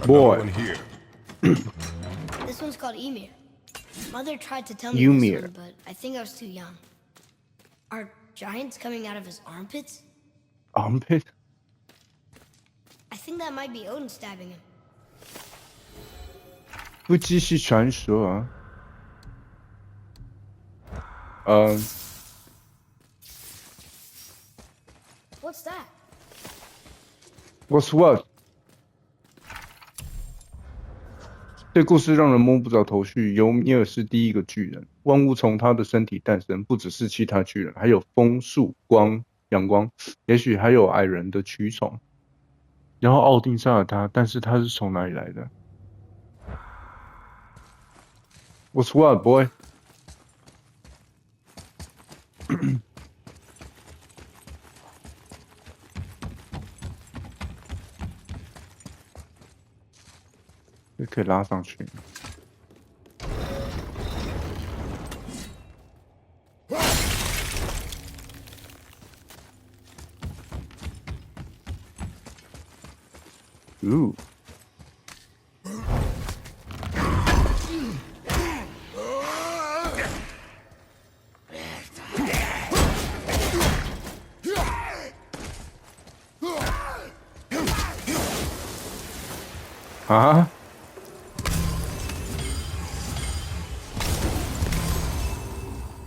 Boy. This one's called Emir. Mother tried to tell me Ymir. this one, but I think I was too young. Are giants coming out of his armpits? Armpit? I think that might be Odin stabbing him. 不继续传说啊。What's that? What's what? 这故事让人摸不着头绪。尤米尔是第一个巨人，万物从他的身体诞生，不只是其他巨人，还有风、树、光、阳光，也许还有矮人的蛆虫。然后奥丁杀了他，但是他是从哪里来的 ？What's what, boy? 这可以拉上去。Ooh. Huh?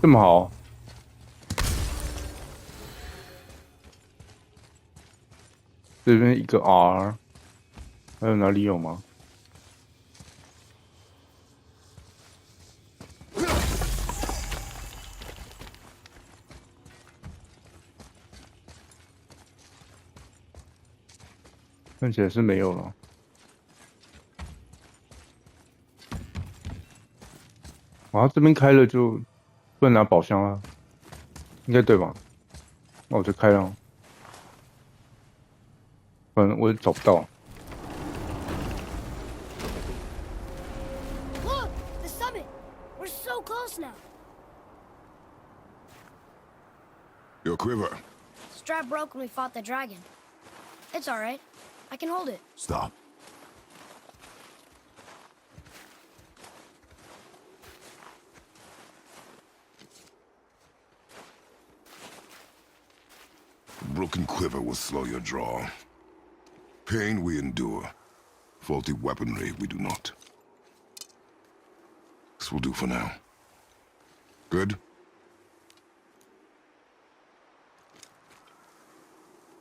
这么好？这边一个 R， 还有哪里有吗？看起来是没有了。啊，这边开了就不能拿宝箱了，应该对吧？那我就开了，不然我找不到。Look, the summit. We're so close now. Your quiver. Strap broke when we fought the dragon. It's all right. I can hold it. Stop. Broken quiver will slow your draw. Pain we endure. Faulty weaponry we do not. This will do for now. Good?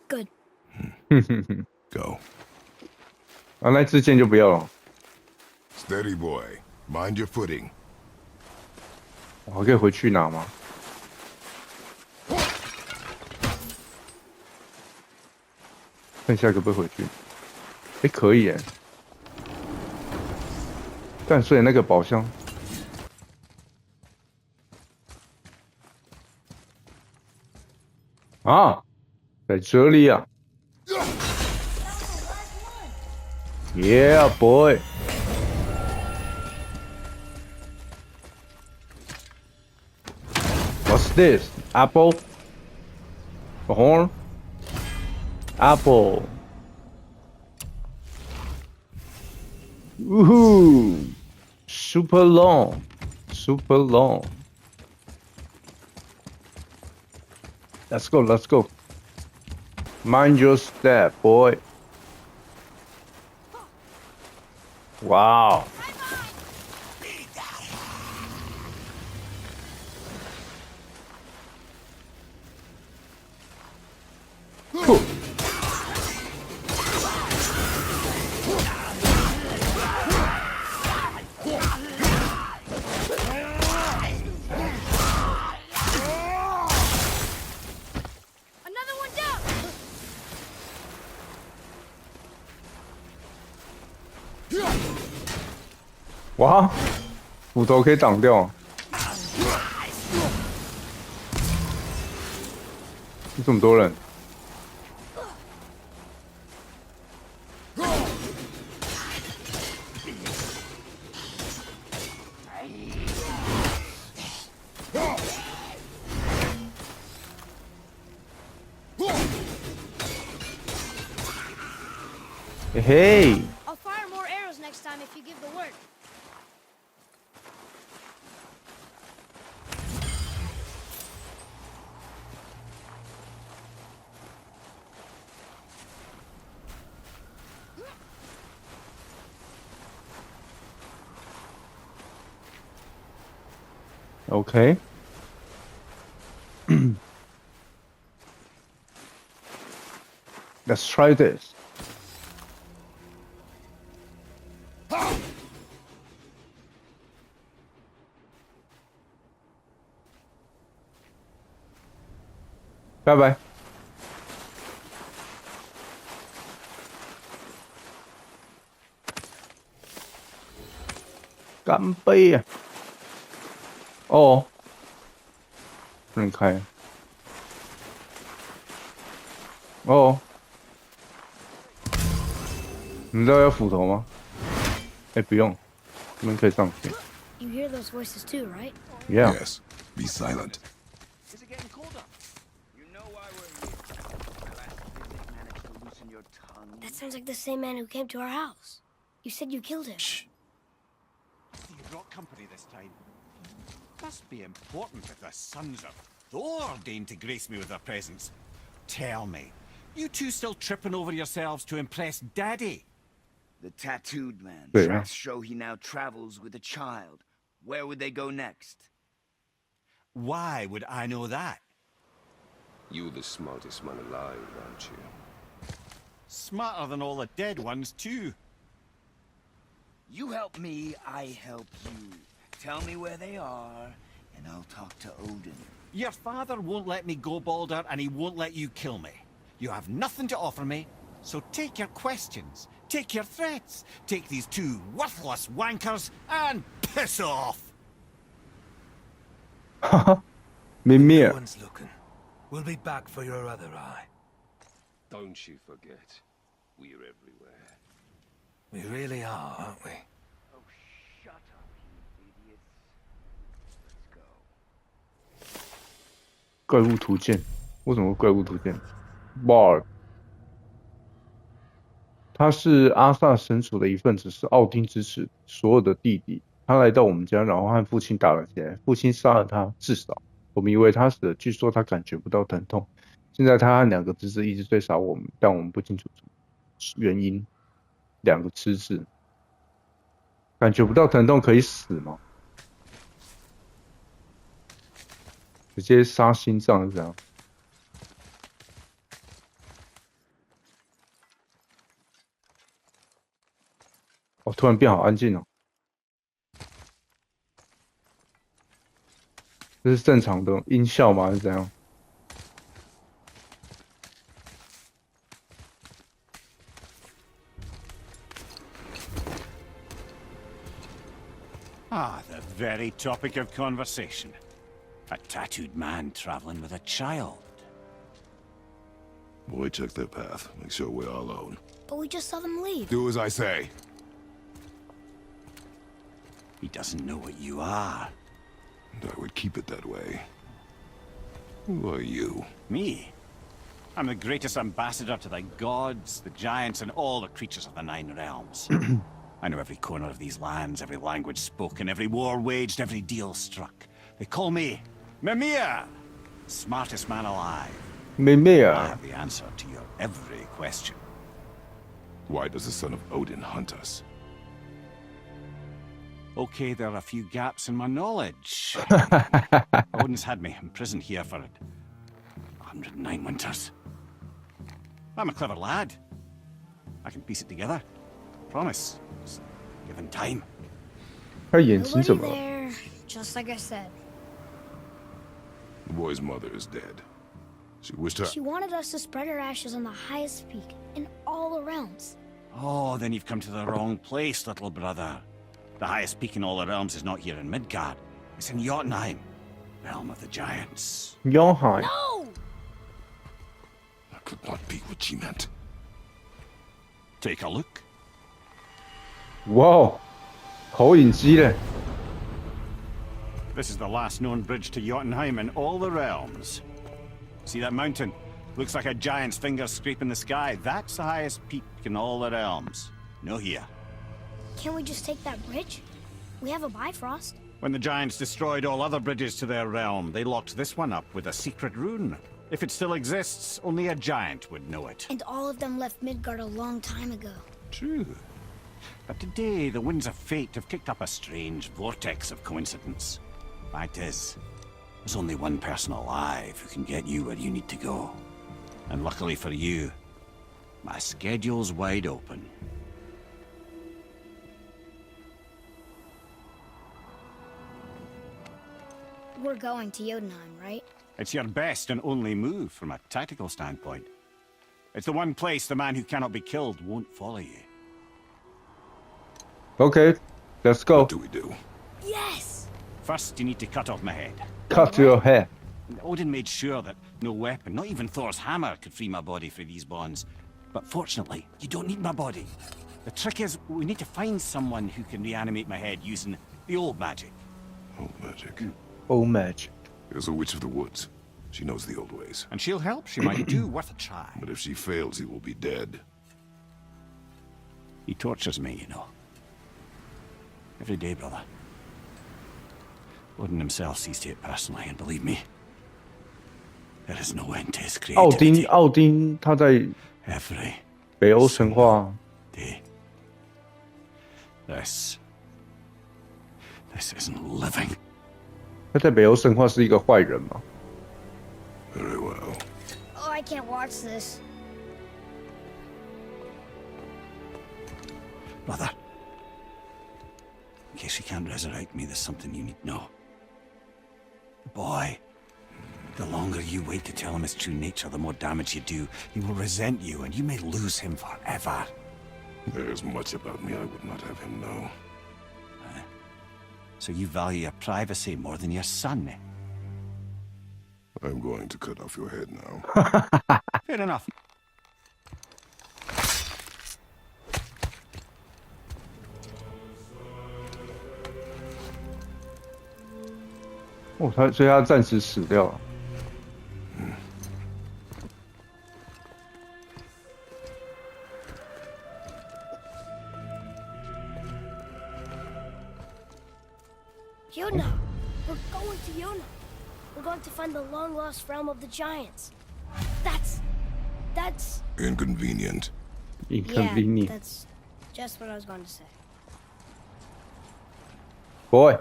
Good. Go. 啊，那支箭就不要了。 Steady, boy. Mind your footing. 我还可以回去拿吗？看一下可不可以回去？哎，可以耶！但所以那个宝箱啊，在这里啊 ！Yeah, boy. What's this? Apple? A horn? Apple. Woohoo! Super long. Super long. Let's go, let's go. Mind your step, boy. Wow. Cool. Another one down. 哇，斧头可以挡掉。这么多人。嘿嘿。 I'll fire more if you give the word. Okay. Let's try this. Bye bye. 干杯啊！哦，不能开。哦，你知道要斧头吗？哎，不用，你们可以上去。You hear those voices too, right? Yeah. Yes. Be silent. Is it getting colder? You know why we're here. My last visit managed to loosen your tongue. That sounds like the same man who came to our house. You said you killed him. Shh. You brought company this time. Must be important if the sons of Thor deign to grace me with their presence. Tell me, you two still tripping over yourselves to impress Daddy? The tattooed man. Yeah. Tracks show he now travels with a child. Where would they go next? Why would I know that? You're the smartest man alive, aren't you? Smarter than all the dead ones, too. You help me, I help you. Tell me where they are, and I'll talk to Odin. Your father won't let me go, Balder, and he won't let you kill me. You have nothing to offer me, so take your questions, take your threats, take these two worthless wankers, and piss off! Mimir. No one's looking. We'll be back for your other eye. Don't you forget, we're everywhere. We really are, aren't we? Oh, shut up, you idiots. Let's go. 怪物图鉴，为什么怪物图鉴 ？Bard， 他是阿萨神族的一份子，是奥丁支持所有的弟弟。他来到我们家，然后和父亲打了起来，父亲杀了他，至少我们以为他死了。据说他感觉不到疼痛。现在他和两个侄子一直追杀我们，但我们不清楚原因。两个侄子感觉不到疼痛可以死吗？直接杀心脏是这样。哦，突然变好安静哦。这是正常的音效吗？还是怎样？ Ah, the very topic of conversation. A tattooed man traveling with a child. Boy, check their path. Make sure we're all alone. But we just saw them leave. Do as I say. He doesn't know what you are. And I would keep it that way. Who are you? Me? I'm the greatest ambassador to the gods, the giants, and all the creatures of the Nine Realms. I know every corner of these lands, every language spoken, every war waged, every deal struck. They call me Mimir, smartest man alive. I Mimir. have the answer to your every question. Why does the son of Odin hunt us? Okay, there are a few gaps in my knowledge. Odin's had me imprisoned here for 109 winters. I'm a clever lad. I can piece it together. Promise. Just given time. 他眼睛 Nobody 怎么了？ there, just like I said. The boy's mother is dead. She wished her... She wanted us to spread her ashes on the highest peak in all the realms. Oh, then you've come to the wrong place, little brother. The highest peak in all the realms is not here in Midgard. It's in Jotunheim, realm of the giants. Johan， No! That could not be what she meant. Take a look. 哇哦，投影机嘞！ This is the last known bridge to Jotunheim in all the realms. See that mountain? Looks like a giant's finger scraping the sky. That's the highest peak in all the realms. No here. Can't we just take that bridge? We have a Bifrost. When the giants destroyed all other bridges to their realm, they locked this one up with a secret rune. If it still exists, only a giant would know it. And all of them left Midgard a long time ago. True. But today, the winds of fate have kicked up a strange vortex of coincidence. Fact is, there's only one person alive who can get you where you need to go. And luckily for you, my schedule's wide open. We're going to Jotunheim, right? It's your best and only move from a tactical standpoint. It's the one place the man who cannot be killed won't follow you. Okay, let's go. What do we do? Yes! First, you need to cut off my head. Cut your hair. Odin made sure that no weapon, not even Thor's hammer, could free my body from these bonds. But fortunately, you don't need my body. The trick is, we need to find someone who can reanimate my head using the old magic. Old magic. Oh, magic. There's a witch of the woods. She knows the old ways. And she'll help. She might do worth a try. But if she fails, he will be dead. He tortures me, you know. Every day, brother. Odin himself sees to it personally, and believe me, there is no end to his 奥 creativity. 丁，奥丁他在 Every 北欧神话 day. This isn't living. 他在北欧神话是一个坏人嘛？ Very well. Oh, I can't watch this. Brother, in case you can't resurrect me, there's something you need to know. The boy, the longer you wait to tell him his true nature, the more damage you do. He will resent you, and you may lose him forever. There's much about me I would not have him know. So you value your privacy more than your son, eh? I'm going to cut off your head now. Fair enough. 哦，所以他暂时死掉了。 Yona! We're going to Yona! We're going to find the long-lost realm of the giants. That's... Inconvenient. Inconvenient. Yeah, that's just what I was going to say. Boy,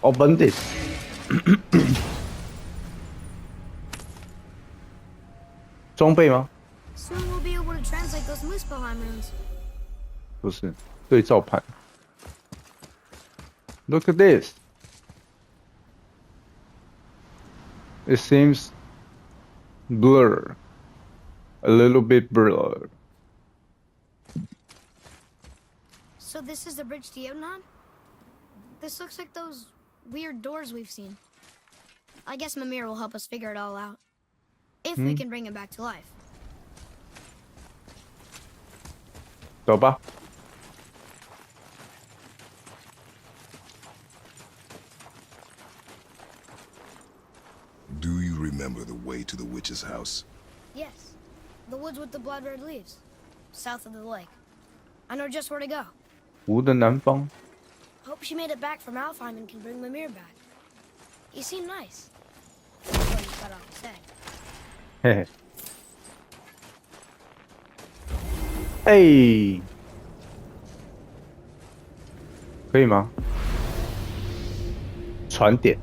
open this. 装备吗？ Soon we'll be able to translate those Muspelheim runes. 不是，对照盘。Look at this. It seems blurred. A little bit blurred. So this is the bridge to Jotunheim? This looks like those weird doors we've seen. I guess Mimir will help us figure it all out. If we can bring him back to life. 走吧。 Do you remember the way to the witch's house? Yes. The woods with the blood-red leaves. South of the lake. I know just where to go. 湖的南方。 Hope she made it back from Alfheim and can bring Mimir back. He seemed nice. Before you cut off his head. 嘿嘿。哎，可以吗？传点。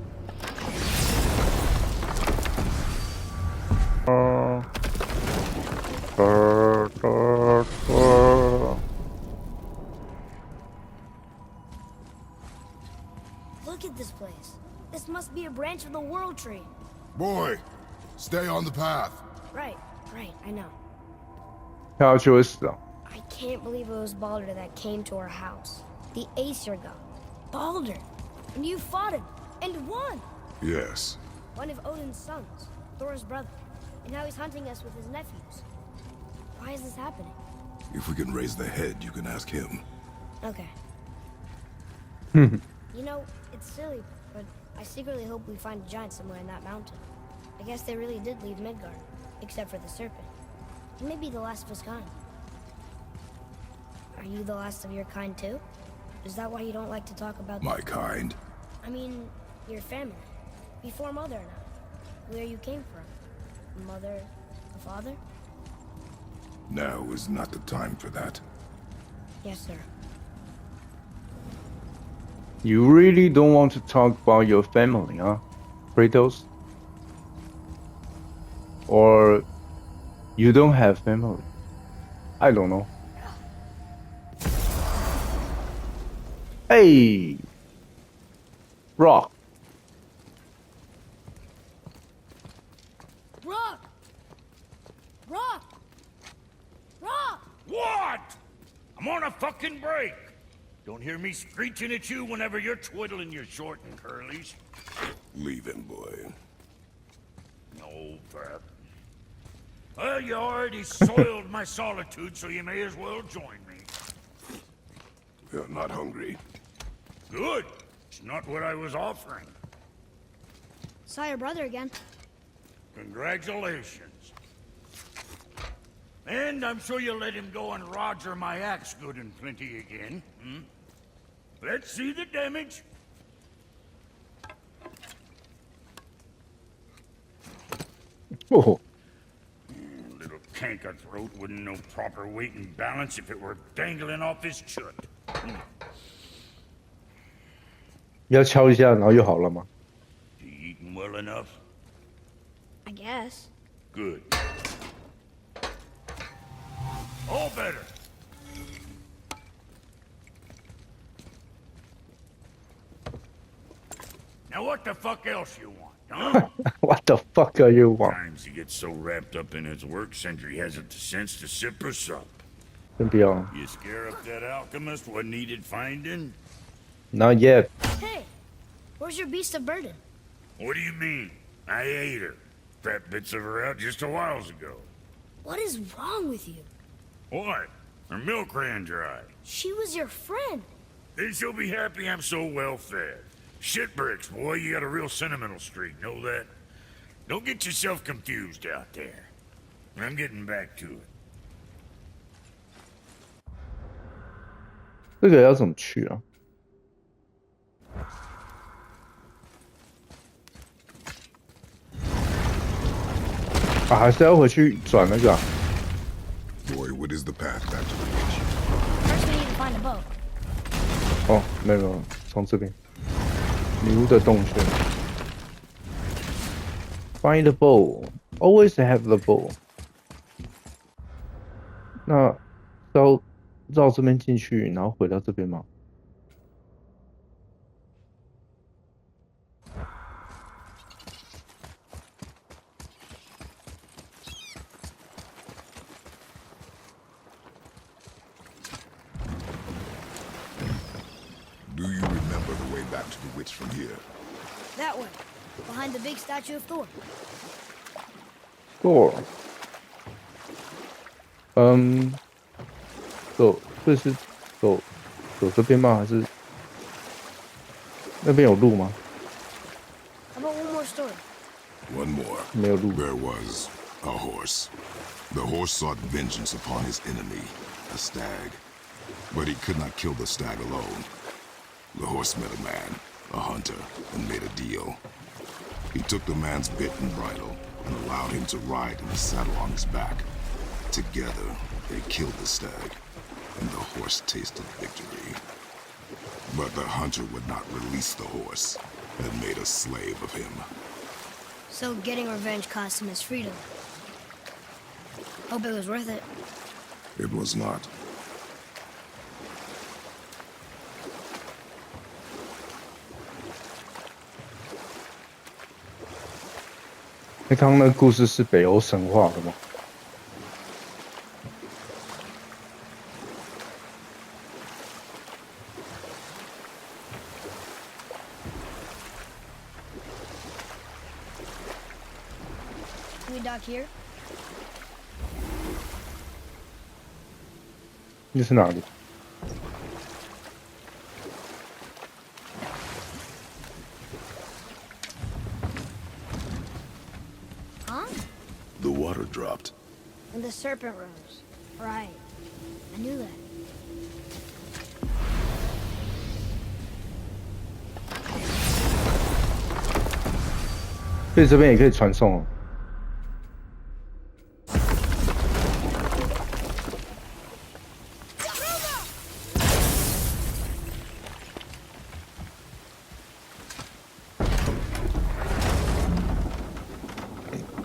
Look at this place. This must be a branch of the World Tree. Boy, stay on the path. Right, I know. 跳下去会死啊！ I can't believe it was Balder that came to our house. The Aesir god. Balder! And you fought him, and won! Yes. One of Odin's sons, Thor's brother. And now he's hunting us with his nephews. Why is this happening? If we can raise the head, you can ask him. Okay. You know, it's silly, but I secretly hope we find a giant somewhere in that mountain. I guess they really did leave Midgard, except for the serpent. Maybe the last of his kind. Are you the last of your kind too? Is that why you don't like to talk about My kind? I mean, your family. Before Mother and I. Where you came from. Mother, the father? Now is not the time for that. Yes, sir. You really don't want to talk about your family, huh? Kratos? Or you don't have family? I don't know. Hey! Rock. Rock! Rock! Rock! What? I'm on a fucking break. Don't hear me screeching at you whenever you're twiddling your short and curlies. Leave him, boy. No, Pep. Well, you already soiled my solitude, so you may as well join me. You're not hungry. Good. It's not what I was offering. Saw your brother again. Congratulations. And I'm sure you'll let him go and roger my axe good and plenty again. Hmm? Let's see the damage. Oh, Little canker throat wouldn't know proper weight and balance if it were dangling off his chut. 要敲一下，然后就好了吗？ You eating well enough? I guess. Good. All better. Now what the fuck else you want, huh? What the fuck are you want? Times he gets so wrapped up in his work, Sentry hasn't the sense to sip or sup. 先不要 You scare up that alchemist what needed finding? Not yet. Hey! Where's your beast of burden? What do you mean? I ate her. Fat bits of her out just a while ago. What is wrong with you? What? Her milk ran dry. She was your friend. Then she'll be happy I'm so well fed. Shit bricks, boy, you got a real sentimental streak, know that? Don't get yourself confused out there. I'm getting back to it. 这个要怎么去啊？啊，还是要回去转那个啊？ Boy, what is the path back to the beach? First we need to find a boat. 哦，没有，从这边。女巫的洞穴。Find the bow. Always have the bow. 那要绕这边进去，然后回到这边吗？ Do you remember the way back to the witch from here? That way. Behind the big statue of Thor. Thor。走，这是走这边吗？还是那边有路吗？ How about one more story? One more. 没有路。 There was a horse. The horse sought vengeance upon his enemy, a stag. But he could not kill the stag alone. The horse met a man, a hunter, and made a deal. He took the man's bit and bridle and allowed him to ride in the saddle on his back. Together, they killed the stag, and the horse tasted victory. But the hunter would not release the horse and made a slave of him. So getting revenge cost him his freedom. Hope it was worth it. It was not. 那刚刚那个故事是北欧神话的吗？ Can we dock here? 那是哪里？ Huh? The water dropped. And the serpent rose. Right. I knew that. 所以这边也可以传送哦。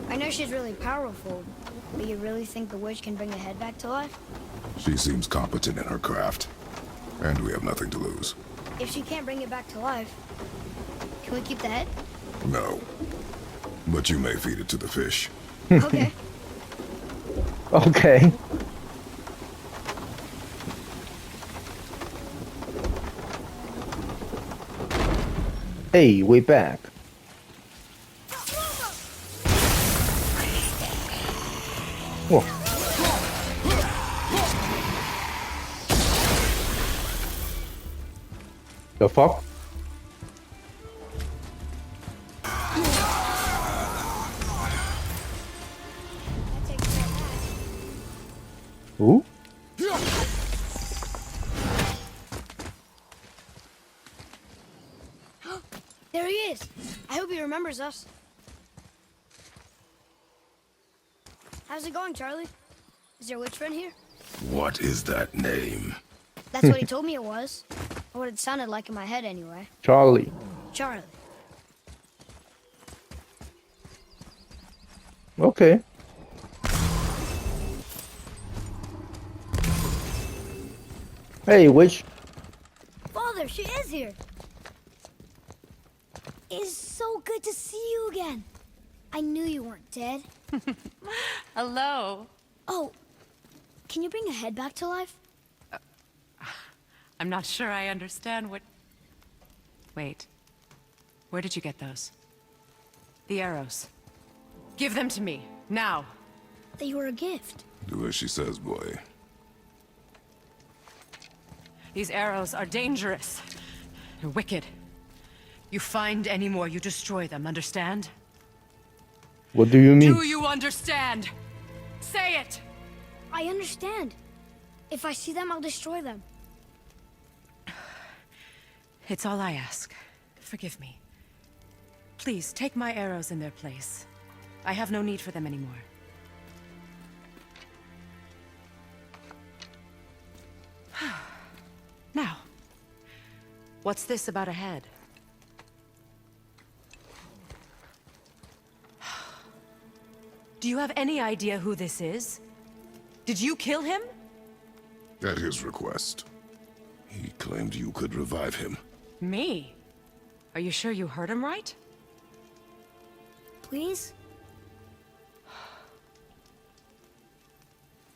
I know she's really powerful, but you really think the witch can bring a head back to life? She seems competent in her craft, and we have nothing to lose. If she can't bring it back to life, can we keep the head? No. But you may feed it to the fish. Okay. OK。Hey, way back. Whoa. The fuck? Ooh? There he is. I hope he remembers us. How's it going, Charlie? Is your witch friend here? What is that name? That's what he told me it was. Or what it sounded like in my head, anyway. Charlie. Charlie. Okay. Hey, witch. Father, she is here. It's so good to see you again. I knew you weren't dead. Hello. Oh, can you bring a head back to life? I'm not sure I understand what... Wait. Where did you get those? The arrows. Give them to me, now. They were a gift. Do as she says, boy. These arrows are dangerous. They're wicked. You find any more, you destroy them, understand? What do you mean? Do you understand? Say it! I understand. If I see them, I'll destroy them. It's all I ask. Forgive me. Please, take my arrows in their place. I have no need for them anymore. Now, what's this about a head? Do you have any idea who this is? Did you kill him? At his request. He claimed you could revive him. Me? Are you sure you heard him right? Please?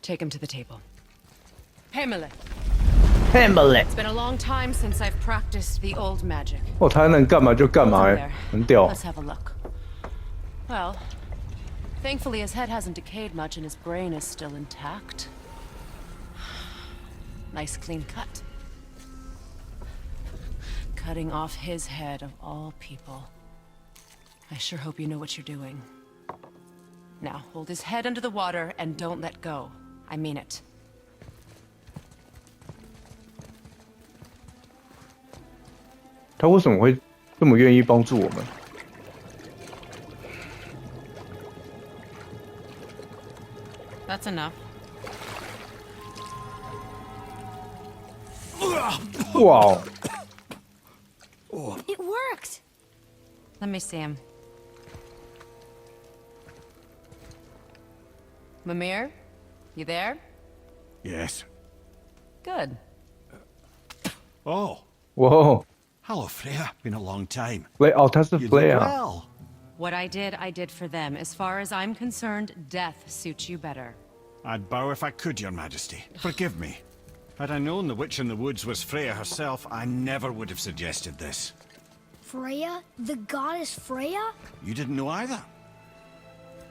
Take him to the table. Hamlet. Hamlet. It's been a long time since I've practiced the old magic. 哦，他能干嘛就干嘛 Over 哎 there. 很屌。 Let's have a look. Well, thankfully his head hasn't decayed much and his brain is still intact. Nice clean cut. Cutting off his head of all people. I sure hope you know what you're doing. Now, hold his head under the water and don't let go. I mean it. "他为什么会这么愿意帮助我们？ That's enough. 哇哦， It worked! Let me see him. Mimir? You there? Yes. Good. Oh, 哇哦 hello, Freya. Been a long time. ，Play 哦，他是 You Play look 啊。 well. What I did for them. As far as I'm concerned, death suits you better. I'd bow if I could, Your Majesty. Forgive me. Had I known the witch in the woods was Freya herself, I never would have suggested this. Freya? The goddess Freya? You didn't know either?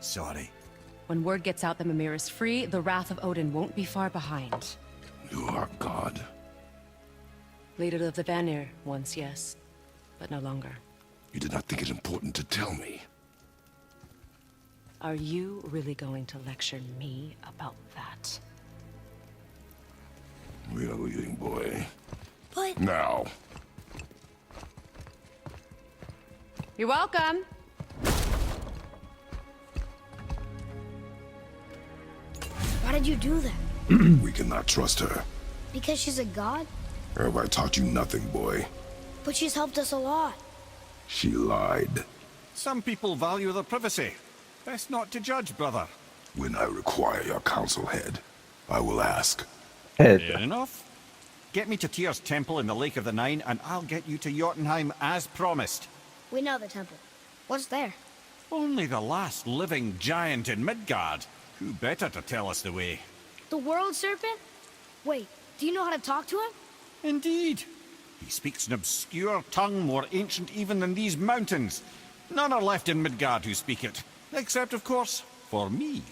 Sorry. When word gets out that Mimir is free, the wrath of Odin won't be far behind. You are God. Leader of the Vanir, once, yes. But no longer. You did not think it important to tell me. Are you really going to lecture me about that? We are leaving, boy. But Now. You're welcome! did you do that? We cannot trust her. Because she's a god? Have I taught you nothing, boy? But she's helped us a lot. She lied. Some people value their privacy. Best not to judge, brother. When I require your counsel head, I will ask. Fair enough. Get me to Tyr's temple in the Lake of the Nine, and I'll get you to Jotunheim as promised. We know the temple. What's there? Only the last living giant in Midgard. Who better to tell us the way? The world serpent? Wait, do you know how to talk to him? Indeed. He speaks an obscure tongue more ancient even than these mountains. None are left in Midgard who speak it. Except, of course, for me.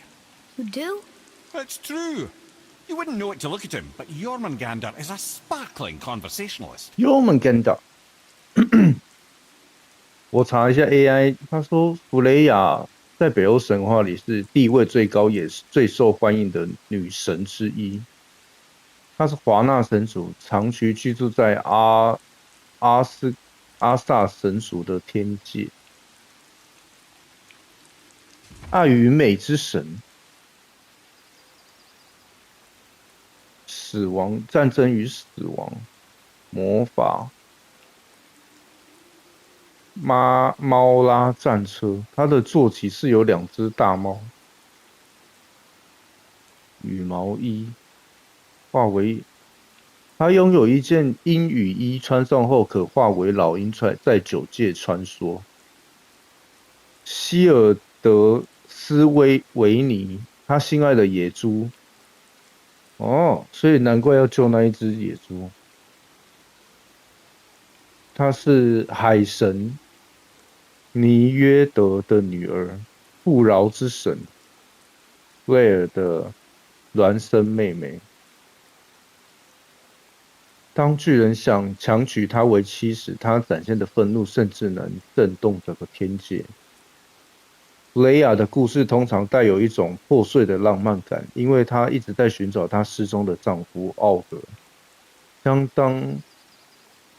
You do? It's true. You wouldn't know it to look at him, but Jormungandr is a sparkling conversationalist. Jormungandr 我查一下 AI， 他说弗雷亚在北欧神话里是地位最高也是最受欢迎的女神之一。她是华纳神属，长期居住在阿萨神属的天界。爱与美之神，死亡、战争与死亡，魔法，猫拉战车，它的坐骑是有2只大猫。羽毛衣，化为，它拥有一件鹰羽衣，穿上后可化为老鹰，在9界穿梭。希尔德斯维尼，他心爱的野猪。哦，所以难怪要救那一只野猪。她是海神尼约德的女儿，富饶之神瑞尔的孪生妹妹。当巨人想强娶她为妻时，她展现的愤怒甚至能震动整个天界。雷亚的故事通常带有一种破碎的浪漫感，因为她一直在寻找她失踪的丈夫奥格。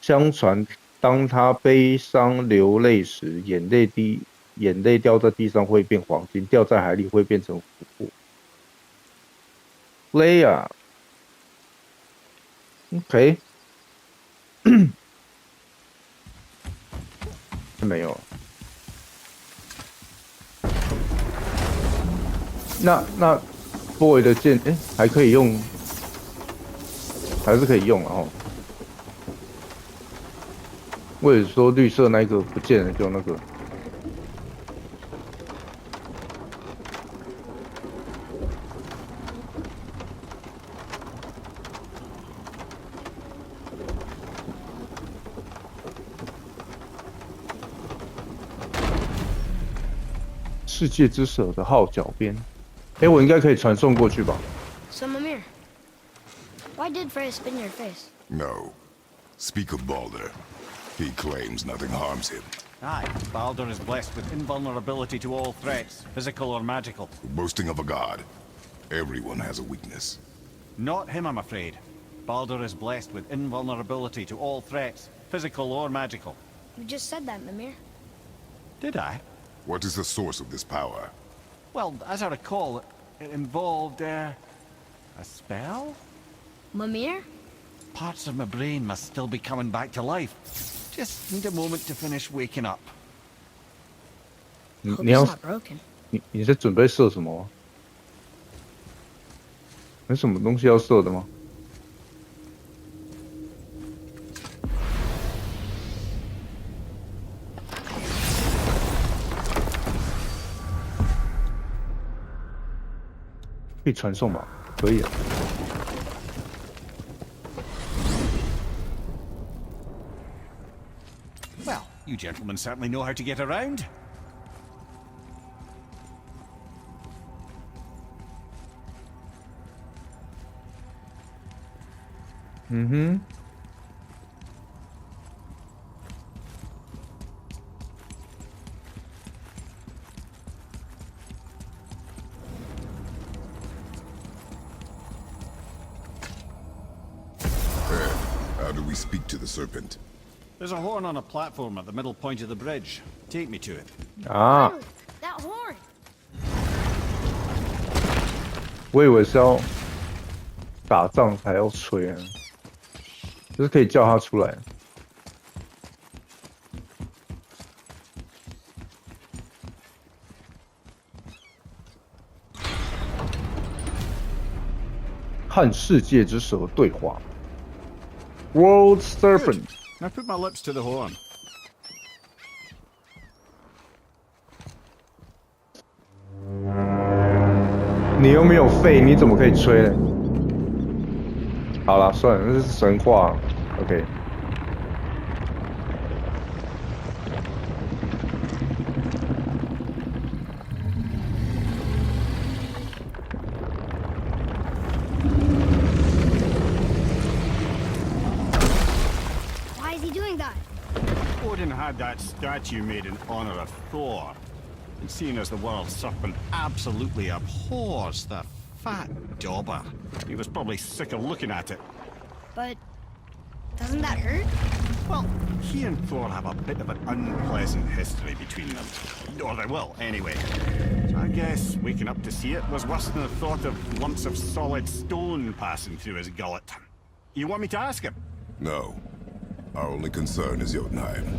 相传，当她悲伤流泪时，眼泪掉在地上会变黄金，掉在海里会变成琥珀。雷亚 ，OK， 没有。那 boy 的剑，还可以用，还是可以用啊齁。我也说绿色那个不见了，就那个。世界之蛇的号角边，我应该可以传送过去吧 So, Mimir, why did Freya spin your face? No. Speak of Balder. He claims nothing harms him. Aye, Baldur is blessed with invulnerability to all threats, physical or magical. Boasting of a god. Everyone has a weakness. Not him, I'm afraid. Baldur is blessed with invulnerability to all threats, physical or magical. You just said that, Mimir. Did I? What is the source of this power? Well, as I recall, it involved, a spell? Mimir? Parts of my brain must still be coming back to life. Just need a moment to finish waking up. Hope it's not broken. 你在准备射什么啊？有什么东西要射的吗？可以传送吧？可以啊。Well, you gentlemen certainly know how to get around. How do we speak to the serpent? There's a horn on a platform at the middle point of the bridge. Take me to it. Ah. Oh, that horn! 我以为是要打仗才要吹啊，就是可以叫他出来。和世界之蛇对话 ，World Serpent。 I put my lips to the horn. 你又没有肺，你怎么可以吹呢？好啦，算了，那是神话。OK。Why is he doing that? Odin had that statue made in honor of Thor. And seeing as the world serpent absolutely abhors the fat dauber, he was probably sick of looking at it. But doesn't that hurt? Well, he and Thor have a bit of an unpleasant history between them. Or they will, anyway. So I guess waking up to see it was worse than the thought of lumps of solid stone passing through his gullet. You want me to ask him? No. Our only concern is Jotunheim.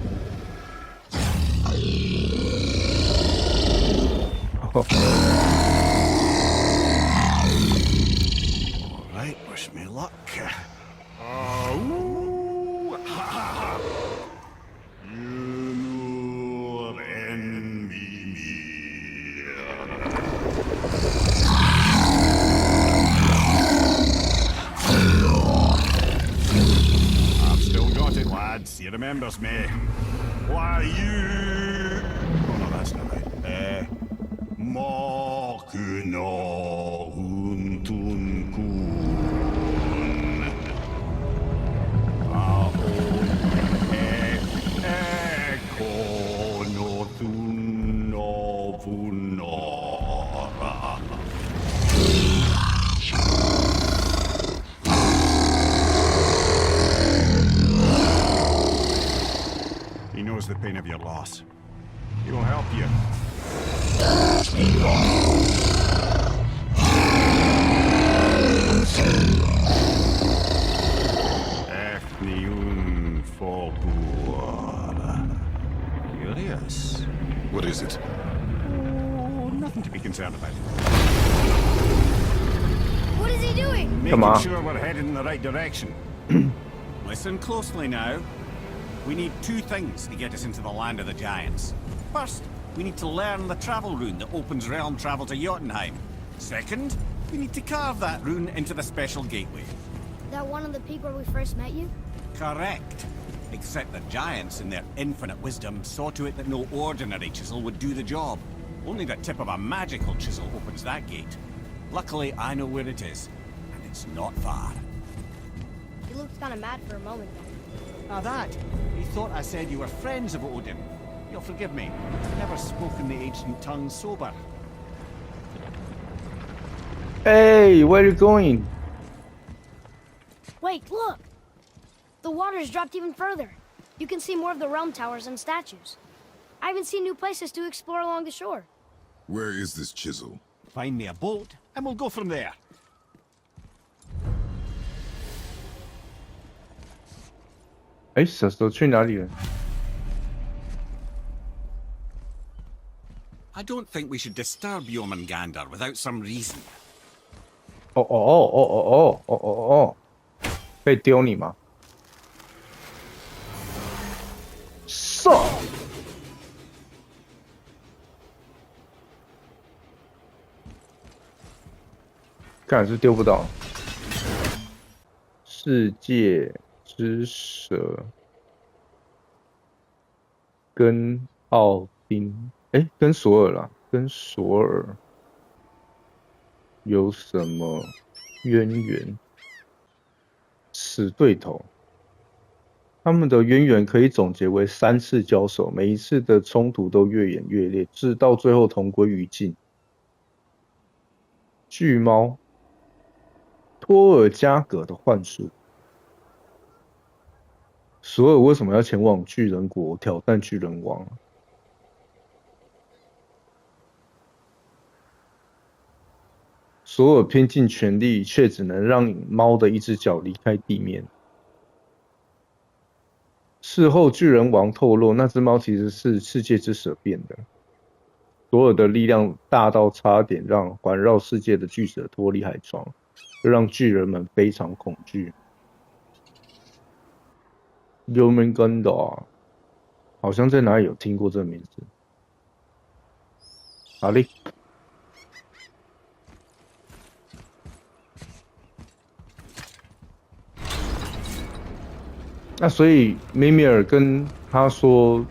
Alright, wish me luck. I've still got it, lads. He remembers me. Why you? Oh no, that's not right. Makuna huntun kun. Ekono thuno vunora. He knows the pain of your loss. He will help you. Efniun Fogur. Curious. What is it? Oh, nothing to be concerned about. What is he doing? Making sure we're headed in the right direction. Listen closely now. We need two things to get us into the land of the giants. First, we need to learn the travel rune that opens realm travel to Jotunheim. Second, we need to carve that rune into the special gateway. That one of the peak where we first met you? Correct. Except the giants, in their infinite wisdom, saw to it that no ordinary chisel would do the job. Only the tip of a magical chisel opens that gate. Luckily, I know where it is, and it's not far. He looked kind of mad for a moment there. Now that, he thought I said you were friends of Odin. You'll forgive me. I've never spoken the ancient tongue sober. Hey, where are you going? Wait, look! The water's dropped even further. You can see more of the realm towers and statues. I even see new places to explore along the shore. Where is this chisel? Find me a boat, and we'll go from there. 哎，小时候去哪里了？ I don't think we should disturb Jormungandr without some reason. 可以丢你吗？上！看是丢不到。世界之蛇跟奥丁，哎，跟索尔啦，跟索尔有什么渊源？死对头，他们的渊源可以总结为3次交手，每一次的冲突都越演越烈，直到最后同归于尽。巨猫，托尔加葛的幻术。索尔为什么要前往巨人国挑战巨人王？所有拼尽全力，却只能让猫的一只脚离开地面。事后巨人王透露，那只猫其实是世界之蛇变的，所有的力量大到差点让环绕世界的巨蛇脱离海床，这让巨人们非常恐惧。幽门根的啊，好像在哪里有听过这个名字。好嘞。那所以米米尔跟他说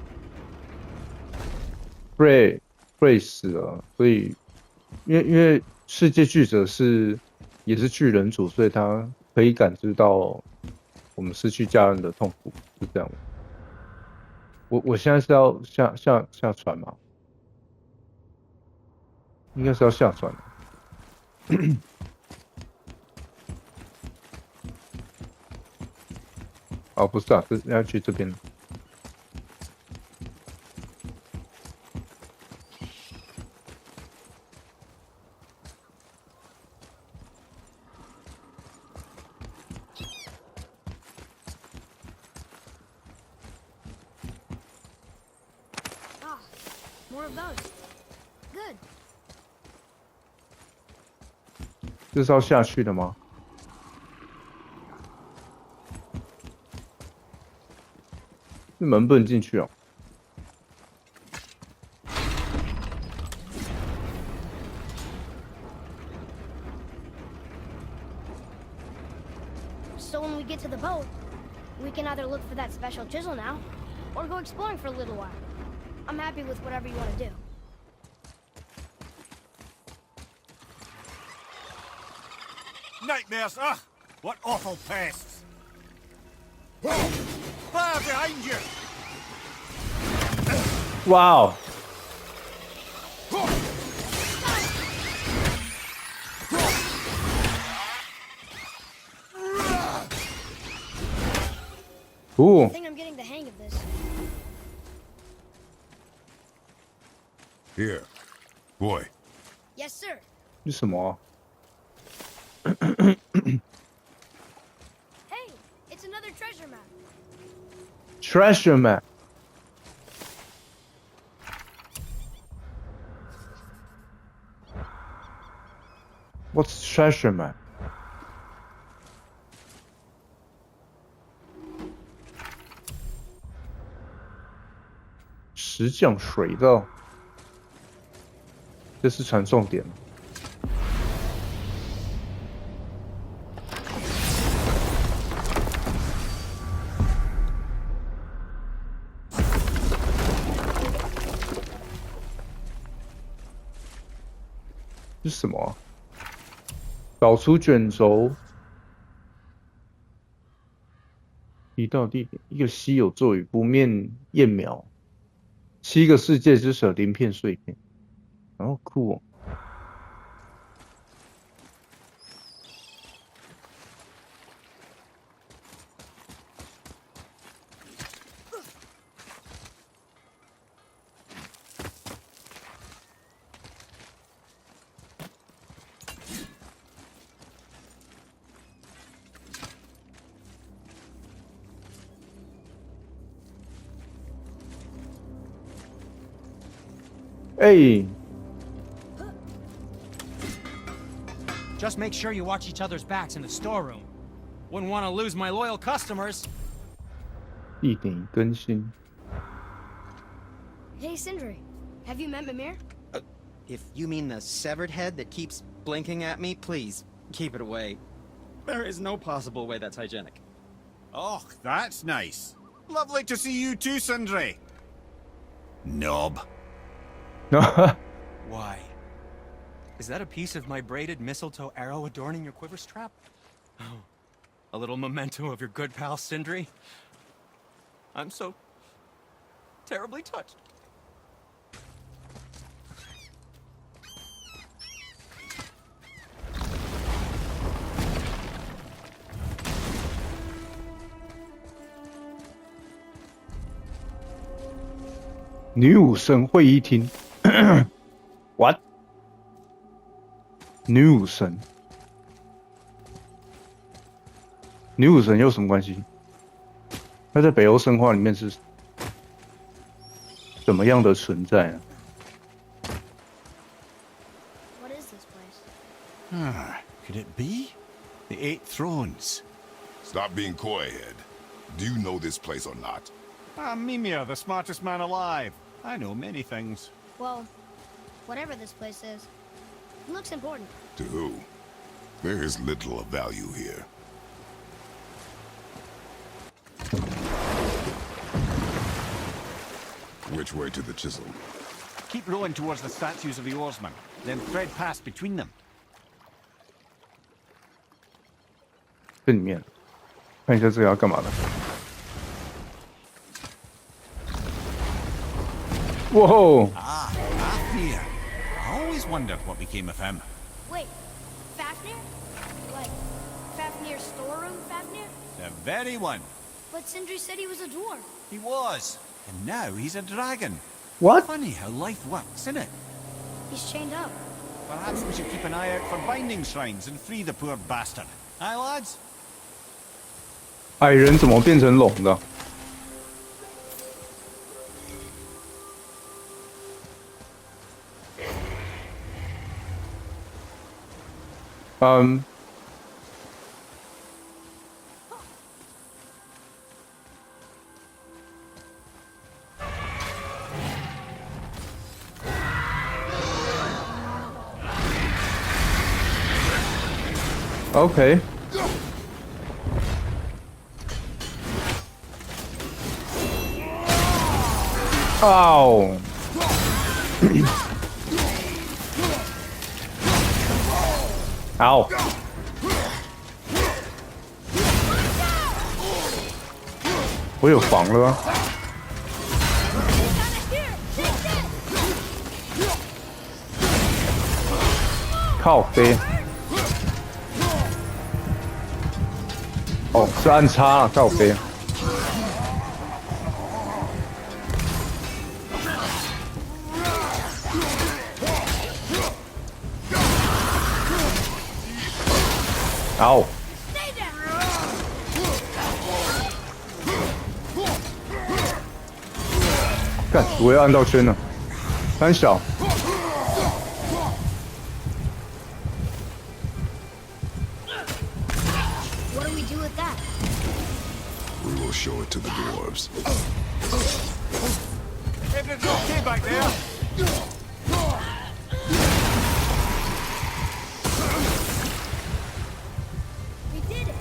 ，Frey 死了，所以因为世界巨者也是巨人族，所以他可以感知到我们失去家人的痛苦，是这样吗？我现在是要下船吗？应该是要下船的。哦，不是啊，是要去这边。Ah, more of those. Good. 这是要下去的吗？这门不能进去哦。So when we get to the boat, we can either look for that special chisel now, or go exploring for a little while. I'm happy with whatever you want to do. Nightmares, ugh! What awful pests! Fire behind you! 哇哦！I think I'm getting the hang of this. Here. Boy. Yes, sir. 是什么啊？ Hey, it's another treasure map. Treasure map. What's treasure map? 石匠水道，这是传送点。这是什么啊？找出卷轴，提到地点，一个稀有咒语，不面燕苗，7个世界之蛇鳞片碎片，然后酷哦。Hey. Just make sure you watch each other's backs in the storeroom. Wouldn't want to lose my loyal customers. 地点已更新。 Hey, Sindri. Have you met Mimir? If you mean the severed head that keeps blinking at me, please, keep it away. There is no possible way that's hygienic. Oh, that's nice. Lovely to see you too, Sindri. Knob. Why? Is that a piece of my braided mistletoe arrow adorning your quiver strap? Oh, a little memento of your good pal Sindri? I'm so terribly touched. "女武神会议厅 "What？女武神，女武神有什么关系？她在北欧神话里面是怎么样的存在呢？ What is this place? Could it be? The Eight Thrones. Stop being coy-head. Do you know this place or not? I'm Mimir, the smartest man alive. I know many things. Well, whatever this place is, it looks important. To who? There is little of value here. Which way to the chisel? Keep rowing towards the statues of the oarsmen, then thread past between them. 这里面看一下这个要干嘛的？哇吼！ Ah, Fafnir. I always wondered what became of him. Wait, Fafnir? Like, Fafnir's storeroom Fafnir? The very one. But Sindri said he was a dwarf. He was. And now he's a dragon. What? Funny how life works, isn't it? He's chained up. Perhaps we should keep an eye out for binding shrines and free the poor bastard. Aye, lads? 矮人怎么变成龙的？OK。哦。好。我有防了啊。靠飞。哦，是按叉啊，靠飞。好。干，我要按到圈了，三小。What do we do with that? We will show it to the dwarves. Everything's okay back there? We did it!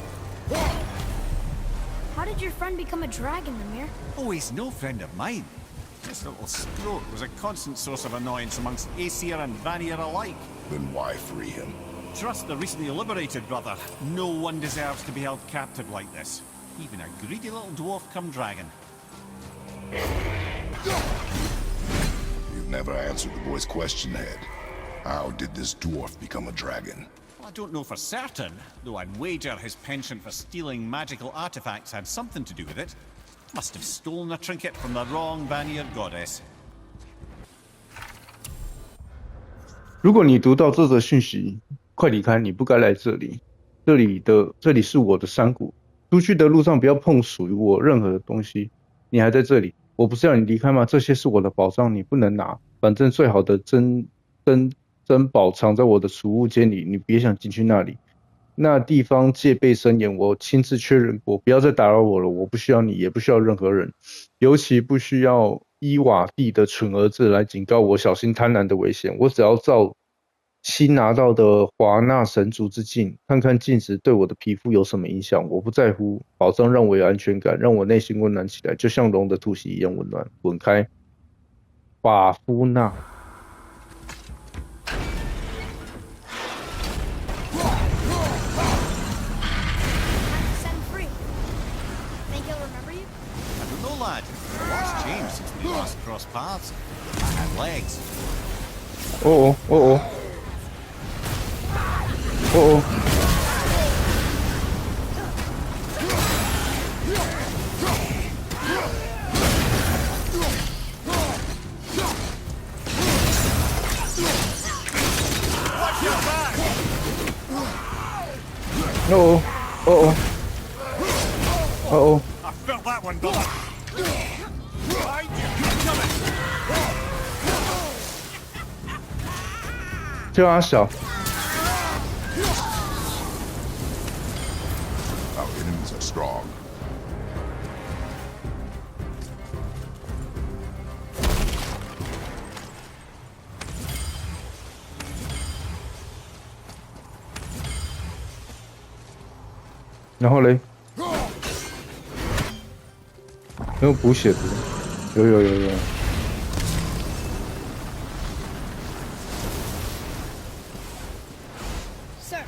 How did your friend become a dragon, Mimir? Oh, he's no friend of mine. This little scrote was a constant source of annoyance amongst Aesir and Vanir alike. Then why free him? Trust the recently liberated, brother. No one deserves to be held captive like this. Even a greedy little dwarf come dragon. You've never answered the boy's question, Head. How did this dwarf become a dragon? Well, I don't know for certain, though I'd wager his penchant for stealing magical artifacts had something to do with it. Must have stolen a trinket from the wrong Vanir goddess. 如果你读到这则讯息，快离开！你不该来这里。这里是我的山谷，出去的路上不要碰属于我任何的东西。你还在这里，我不是要你离开吗？这些是我的宝藏，你不能拿。反正最好的珍宝藏在我的储物间里，你别想进去那里。那地方戒备森严，我亲自确认过，不要再打扰我了。我不需要你，也不需要任何人，尤其不需要伊瓦蒂的蠢儿子来警告我小心贪婪的危险。我只要照新拿到的华纳神族之镜，看看镜子对我的皮肤有什么影响。我不在乎，保证让我有安全感，让我内心温暖起来，就像龙的吐息一样温暖。滚开，法夫纳。I don't know, lad. A lot's changed since we last crossed paths. I had legs. 哦哦哦哦哦！哦哦哦哦！ I felt that one, Dom. Right, you're coming. 就他小。 Our enemies are strong. 然后嘞，没有补血的，有。Sir.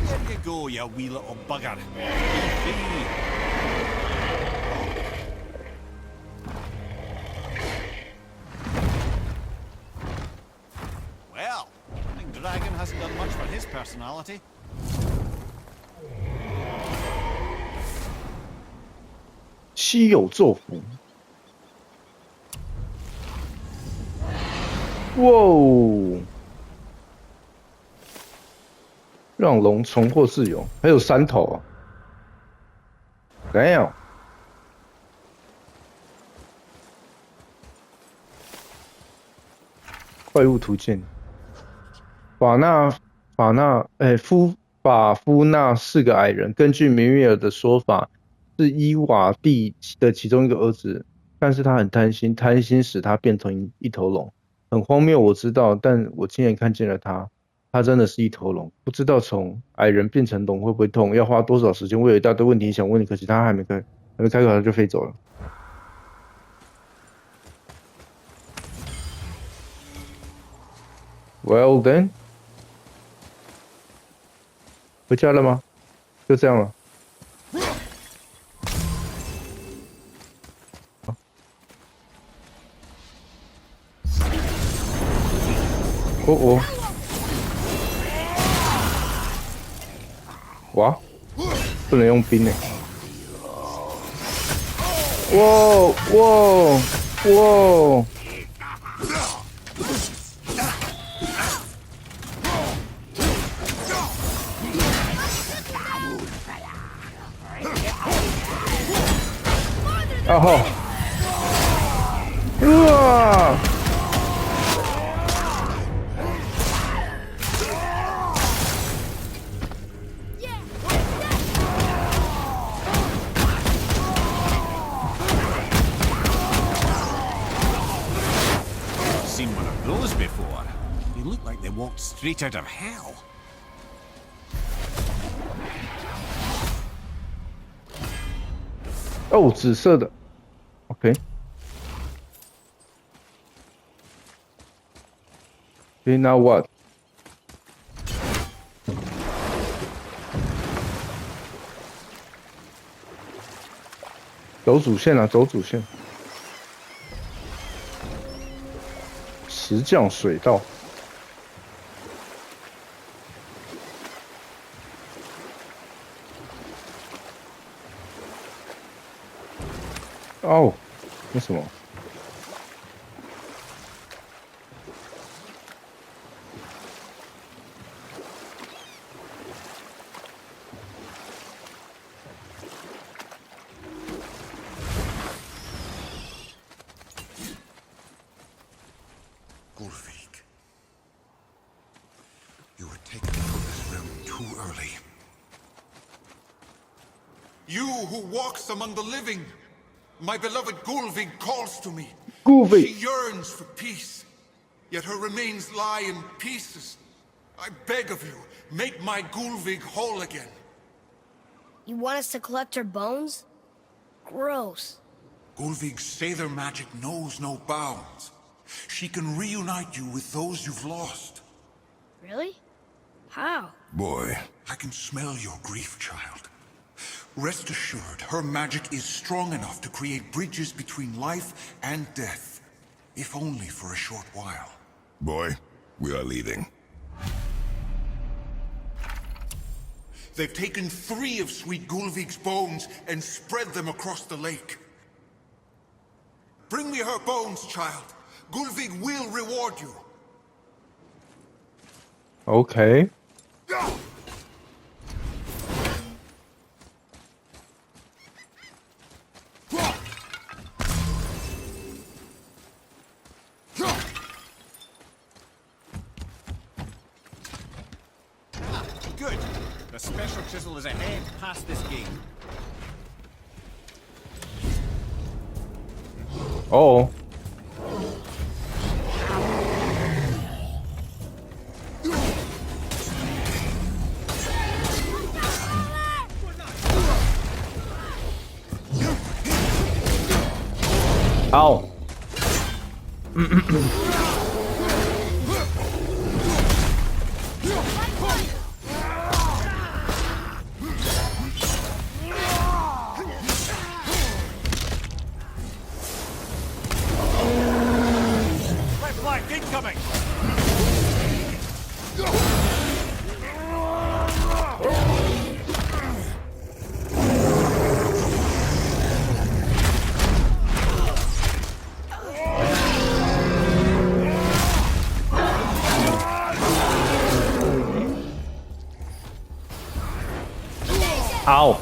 There you go, you wee little bugger. Well, I think Dragon hasn't done much for his personality. 稀有咒符。哇哦！让龙重获自由，还有3头啊 ！Damn！ 怪物图鉴。法夫那是个矮人，根据梅米尔的说法，是伊瓦蒂的其中一个儿子，但是他很贪心，贪心使他变成一头龙。很荒谬，我知道，但我亲眼看见了他，他真的是一头龙。不知道从矮人变成龙会不会痛，要花多少时间？我有一大堆问题想问你，可惜他还没开口，他就飞走了。Well then， 回家了吗？就这样了。哦，哇，不能用冰诶。哇！啊吼！哇！ Seen one of those before. They look like they walked straight out of hell. 哦，紫色的 ，OK。Okay, now what？ 走主线啊，走主线。石匠水道。哦，为什么？You were taken from this realm too early. You who walks among the living, my beloved Gulvig calls to me. Gulvig. She yearns for peace, yet her remains lie in pieces. I beg of you, make my Gulvig whole again. You want us to collect her bones? Gross. Gulvig's Sather magic knows no bounds. She can reunite you with those you've lost. Really? How? Boy. I can smell your grief, child. Rest assured, her magic is strong enough to create bridges between life and death, if only for a short while. Boy, we are leaving. They've taken 3 of Sweet Gulvig's bones and spread them across the lake. Bring me her bones, child. Gulvig will reward you. OK， Good. The special chisel is ahead past this gate. 哦，好，Red flag incoming! 好，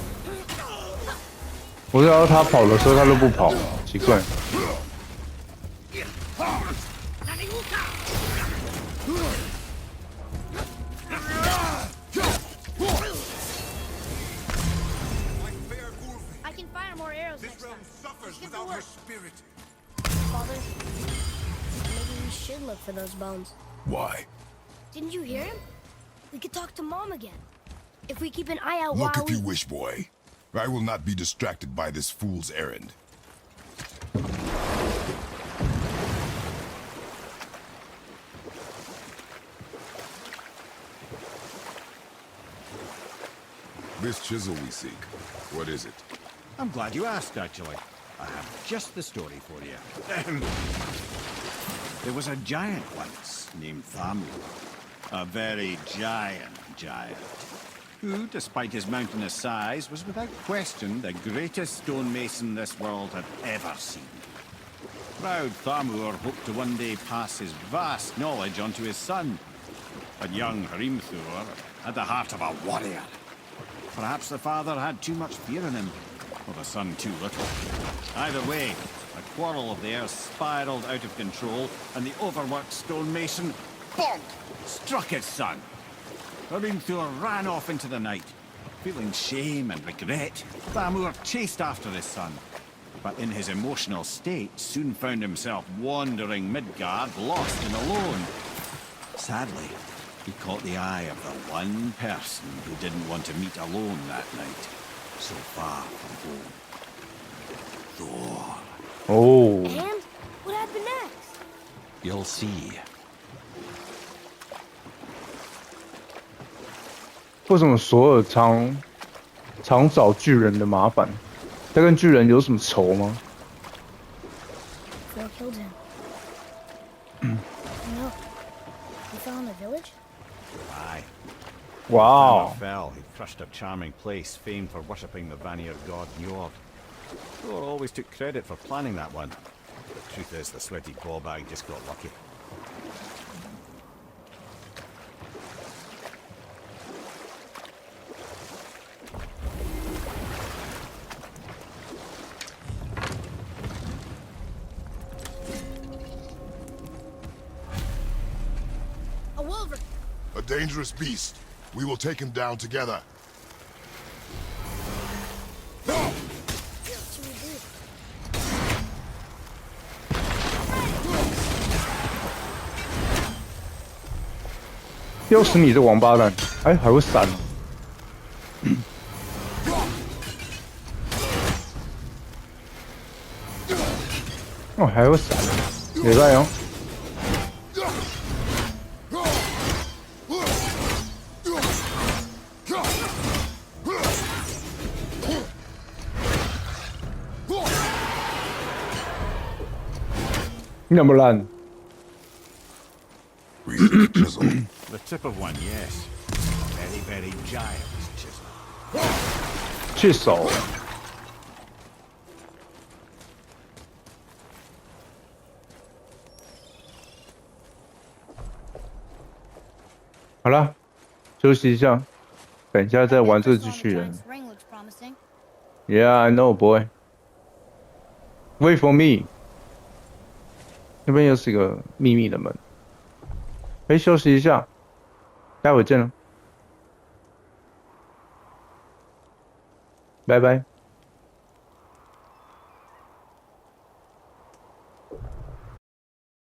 我知道他跑的时候他都不跑，奇怪。I can fire more arrows next time. Suffers without her spirit. Father, maybe we should look for those bones. Why? Didn't you hear him? We could talk to Mom again. If we keep an eye out Look while if you wish, boy. I will not be distracted by this fool's errand. This chisel we seek, what is it? I'm glad you asked, actually. I have just the story for you. There was a giant once named Thamur. A very giant, who, despite his mountainous size, was without question the greatest stonemason this world had ever seen. Proud Thamur hoped to one day pass his vast knowledge on to his son. But young Hrimthur had the heart of a warrior. Perhaps the father had too much fear in him, or the son too little. Either way, a quarrel of theirs spiraled out of control, and the overworked stonemason, bonk, struck his son. Hrimthur ran off into the night. Feeling shame and regret, Thamur chased after his son. But in his emotional state, soon found himself wandering Midgard, lost and alone. Sadly, he caught the eye of the one person who didn't want to meet alone that night, so far from home. Thor. Oh. And what happened next? You'll see. 为什么索尔常找巨人的麻烦？他跟巨人有什么仇吗？ Thor killed him. No. He fell in the village? Aye. Wow. Thamur fell. He crushed a charming place famed for worshipping the Vanir god Njord. Thor always took credit for planning that one. The truth is, the sweaty ballbag just got lucky. A wolverine! A dangerous beast. We will take him down together. What should we do? 又是你这王八蛋！哎，还会闪。哦，还会闪，没在哦。你那么烂。 Reason the chisel. The tip of one, yes. Very, very giant chisel. 去手。好了，休息一下，等一下再玩这个机器人。Yeah, I know, boy. Wait for me. 那边又是一个秘密的门。休息一下，待会见了，拜拜。